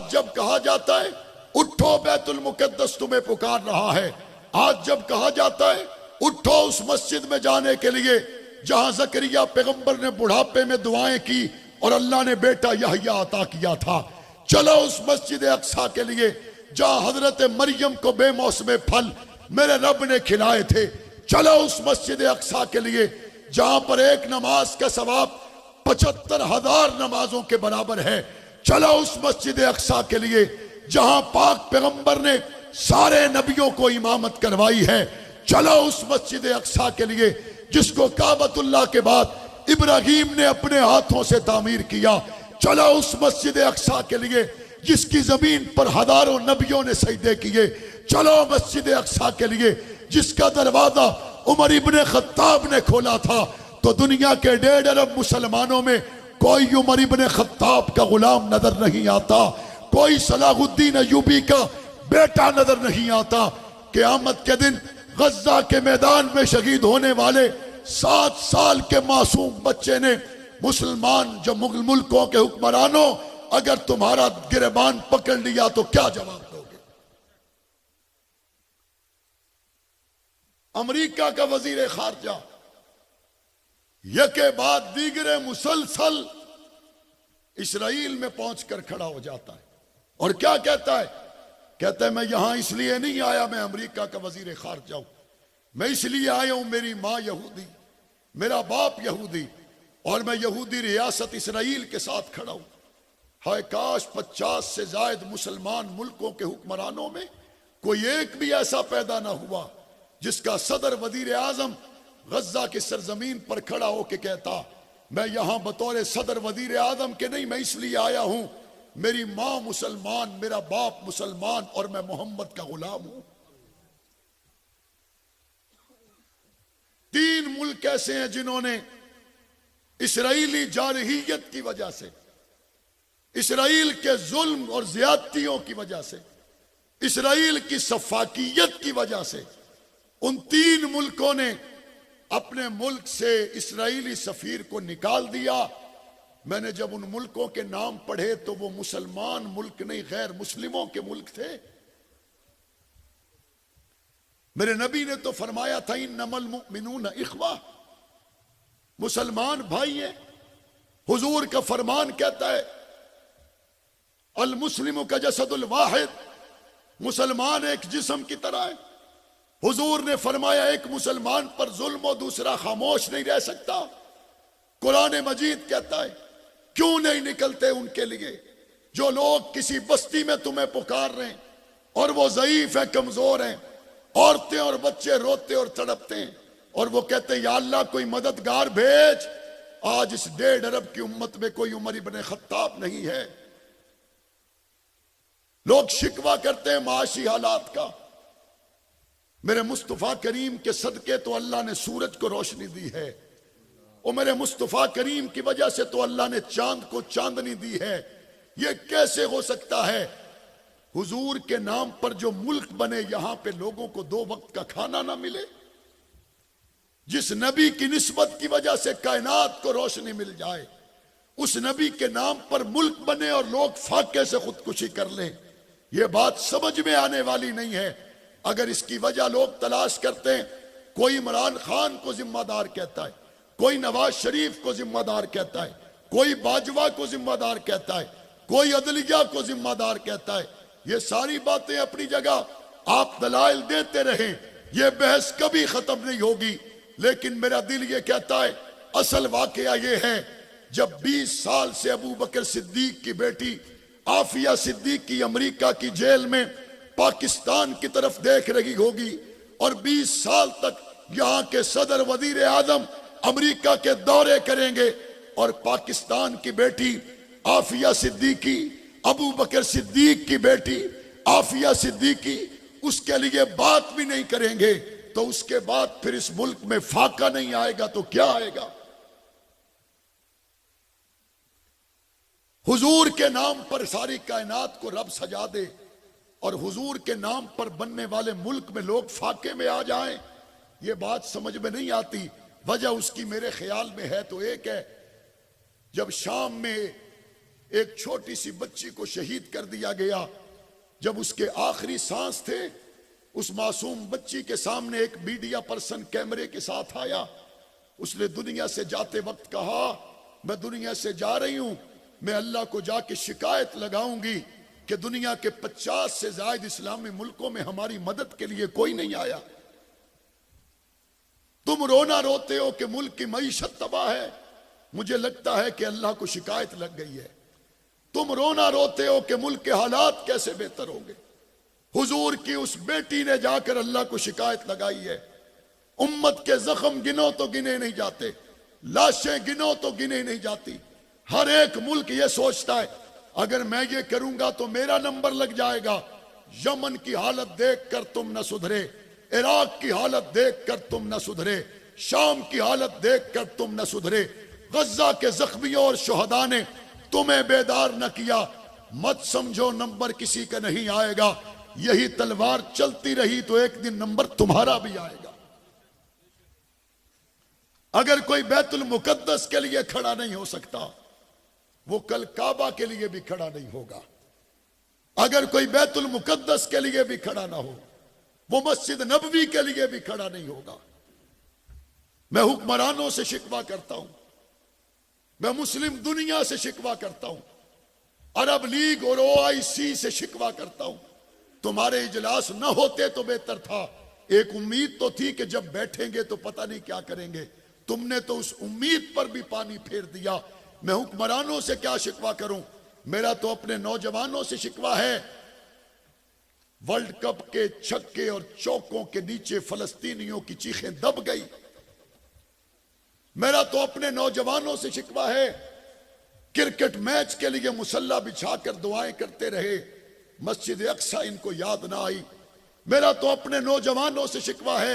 آج جب کہا جاتا ہے اٹھو بیت المقدس تمہیں پکار رہا ہے، آج جب کہا جاتا ہے اٹھو اس مسجد میں جانے کے لیے جہاں زکریا پیغمبر نے بڑھاپے میں دعائیں کی اور اللہ نے بیٹا یحییٰ عطا کیا تھا، چلو اس مسجد اقصیٰ کے لیے جہاں حضرت مریم کو بے موسم پھل میرے رب نے کھلائے تھے، چلو اس مسجد اقصیٰ کے لیے جہاں پر ایک نماز کا ثواب 75,000 نمازوں کے برابر ہے، چلو اس مسجد اقصیٰ کے لیے جہاں پاک پیغمبر نے سارے نبیوں کو امامت کروائی ہے، چلو اس مسجد اقصیٰ کے لیے جس کو کعبۃ اللہ کے بعد ابراہیم نے اپنے ہاتھوں سے تعمیر کیا، چلو اس مسجد اقصیٰ کے لیے جس کی زمین پر ہزاروں نبیوں نے سجدے کیے، چلو مسجد اقصیٰ کے لیے جس کا دروازہ عمر ابن خطاب نے کھولا تھا، تو دنیا کے 1.5 ارب مسلمانوں میں کوئی عمر ابن خطاب کا غلام نظر نہیں آتا، کوئی صلاح الدین ایوبی کا بیٹا نظر نہیں آتا۔ قیامت کے دن غزہ کے میدان میں شہید ہونے والے 7 سال کے معصوم بچے نے مسلمان جو ملکوں کے حکمرانوں اگر تمہارا گریبان پکڑ لیا تو کیا جواب دو گے؟ امریکہ کا وزیر خارجہ یکے بعد دیگرے مسلسل اسرائیل میں پہنچ کر کھڑا ہو جاتا ہے اور کیا کہتا ہے؟ کہتا ہے میں یہاں اس لیے نہیں آیا میں امریکہ کا وزیر خارجہ ہوں، میں اس لیے آیا ہوں میری ماں یہودی، میرا باپ یہودی، اور میں یہودی ریاست اسرائیل کے ساتھ کھڑا ہوں۔ ہائے کاش 50 سے زائد مسلمان ملکوں کے حکمرانوں میں کوئی ایک بھی ایسا پیدا نہ ہوا جس کا صدر وزیر اعظم غزہ کی سرزمین پر کھڑا ہو کے کہتا میں یہاں بطور صدر وزیر اعظم کے نہیں، میں اس لیے آیا ہوں میری ماں مسلمان، میرا باپ مسلمان اور میں محمد کا غلام ہوں۔ 3 ملک ایسے ہیں جنہوں نے اسرائیلی جارحیت کی وجہ سے، اسرائیل کے ظلم اور زیادتیوں کی وجہ سے، اسرائیل کی سفاکیت کی وجہ سے ان 3 ملکوں نے اپنے ملک سے اسرائیلی سفیر کو نکال دیا۔ میں نے جب ان ملکوں کے نام پڑھے تو وہ مسلمان ملک نہیں، غیر مسلموں کے ملک تھے۔ میرے نبی نے تو فرمایا تھا انما المؤمنون اخوہ، مسلمان بھائی ہیں۔ حضور کا فرمان کہتا ہے المسلم کا جسد الواحد، مسلمان ایک جسم کی طرح ہے۔ حضور نے فرمایا ایک مسلمان پر ظلم و دوسرا خاموش نہیں رہ سکتا۔ قرآن مجید کہتا ہے کیوں نہیں نکلتے ان کے لیے جو لوگ کسی بستی میں تمہیں پکار رہے ہیں اور وہ ضعیف ہیں، کمزور ہیں، عورتیں اور بچے روتے اور تڑپتے ہیں، اور وہ کہتے ہیں یا اللہ کوئی مددگار بھیج۔ آج اس 1.5 ارب کی امت میں کوئی عمر ابن خطاب نہیں ہے۔ لوگ شکوہ کرتے ہیں معاشی حالات کا۔ میرے مصطفیٰ کریم کے صدقے تو اللہ نے سورج کو روشنی دی ہے، اور میرے مصطفیٰ کریم کی وجہ سے تو اللہ نے چاند کو چاندنی دی ہے۔ یہ کیسے ہو سکتا ہے حضور کے نام پر جو ملک بنے یہاں پہ لوگوں کو 2 وقت کا کھانا نہ ملے؟ جس نبی کی نسبت کی وجہ سے کائنات کو روشنی مل جائے، اس نبی کے نام پر ملک بنے اور لوگ فاقے سے خودکشی کر لیں، یہ بات سمجھ میں آنے والی نہیں ہے۔ اگر اس کی وجہ لوگ تلاش کرتے ہیں، کوئی عمران خان کو ذمہ دار کہتا ہے، کوئی نواز شریف کو ذمہ دار کہتا ہے، کوئی باجوہ کو ذمہ دار کہتا ہے، کوئی عدلیہ کو ذمہ دار کہتا ہے، یہ ساری باتیں اپنی جگہ، آپ دلائل دیتے رہیں، یہ بحث کبھی ختم نہیں ہوگی۔ لیکن میرا دل یہ کہتا ہے اصل واقعہ یہ ہے جب 20 سال سے ابو بکر صدیق کی بیٹی عافیہ صدیق کی امریکہ کی جیل میں پاکستان کی طرف دیکھ رہی ہوگی، اور 20 سال تک یہاں کے صدر وزیر اعظم امریکہ کے دورے کریں گے، اور پاکستان کی بیٹی عافیہ صدیقی، ابو بکر صدیق کی بیٹی عافیہ صدیقی اس کے لیے بات بھی نہیں کریں گے، تو اس کے بعد پھر اس ملک میں فاقہ نہیں آئے گا تو کیا آئے گا؟ حضور کے نام پر ساری کائنات کو رب سجا دے اور حضور کے نام پر بننے والے ملک میں لوگ فاقے میں آ جائیں، یہ بات سمجھ میں نہیں آتی۔ وجہ اس کی میرے خیال میں ہے تو ایک ہے، جب شام میں ایک چھوٹی سی بچی کو شہید کر دیا گیا. جب اس کے آخری سانس تھے اس معصوم بچی کے سامنے ایک میڈیا پرسن کیمرے کے ساتھ آیا. اس نے دنیا سے جاتے وقت کہا میں دنیا سے جا رہی ہوں, میں اللہ کو جا کے شکایت لگاؤں گی کہ دنیا کے 50 سے زائد اسلامی ملکوں میں ہماری مدد کے لیے کوئی نہیں آیا. تم رونا روتے ہو کہ ملک کی معیشت تباہ ہے, مجھے لگتا ہے کہ اللہ کو شکایت لگ گئی ہے. تم رونا روتے ہو کہ ملک کے حالات کیسے بہتر ہوں گے. حضور کی اس بیٹی نے جا کر اللہ کو شکایت لگائی ہے. امت کے زخم گنو تو گنے نہیں جاتے, لاشیں گنو تو گنے نہیں جاتی. ہر ایک ملک یہ سوچتا ہے اگر میں یہ کروں گا تو میرا نمبر لگ جائے گا. یمن کی حالت دیکھ کر تم نہ سدھرے, عراق کی حالت دیکھ کر تم نہ سدھرے, شام کی حالت دیکھ کر تم نہ سدھرے, غزہ کے زخمیوں اور شہداء نے تمہیں بیدار نہ کیا. مت سمجھو نمبر کسی کا نہیں آئے گا, یہی تلوار چلتی رہی تو ایک دن نمبر تمہارا بھی آئے گا. اگر کوئی بیت المقدس کے لیے کھڑا نہیں ہو سکتا وہ کل کعبہ کے لیے بھی کھڑا نہیں ہوگا. اگر کوئی بیت المقدس کے لیے بھی کھڑا نہ ہو وہ مسجد نبوی کے لیے بھی کھڑا نہیں ہوگا. میں حکمرانوں سے شکوہ کرتا ہوں, میں مسلم دنیا سے شکوہ کرتا ہوں, عرب لیگ اور OIC سے شکوہ کرتا ہوں. تمہارے اجلاس نہ ہوتے تو بہتر تھا. ایک امید تو تھی کہ جب بیٹھیں گے تو پتہ نہیں کیا کریں گے. تم نے تو اس امید پر بھی پانی پھیر دیا. میں حکمرانوں سے کیا شکوہ کروں, میرا تو اپنے نوجوانوں سے شکوہ ہے. ورلڈ کپ کے چھکے اور چوکوں کے نیچے فلسطینیوں کی چیخیں دب گئی. میرا تو اپنے نوجوانوں سے شکوہ ہے, کرکٹ میچ کے لیے مصلی بچھا کر دعائیں کرتے رہے, مسجد اقصی ان کو یاد نہ آئی. میرا تو اپنے نوجوانوں سے شکوہ ہے.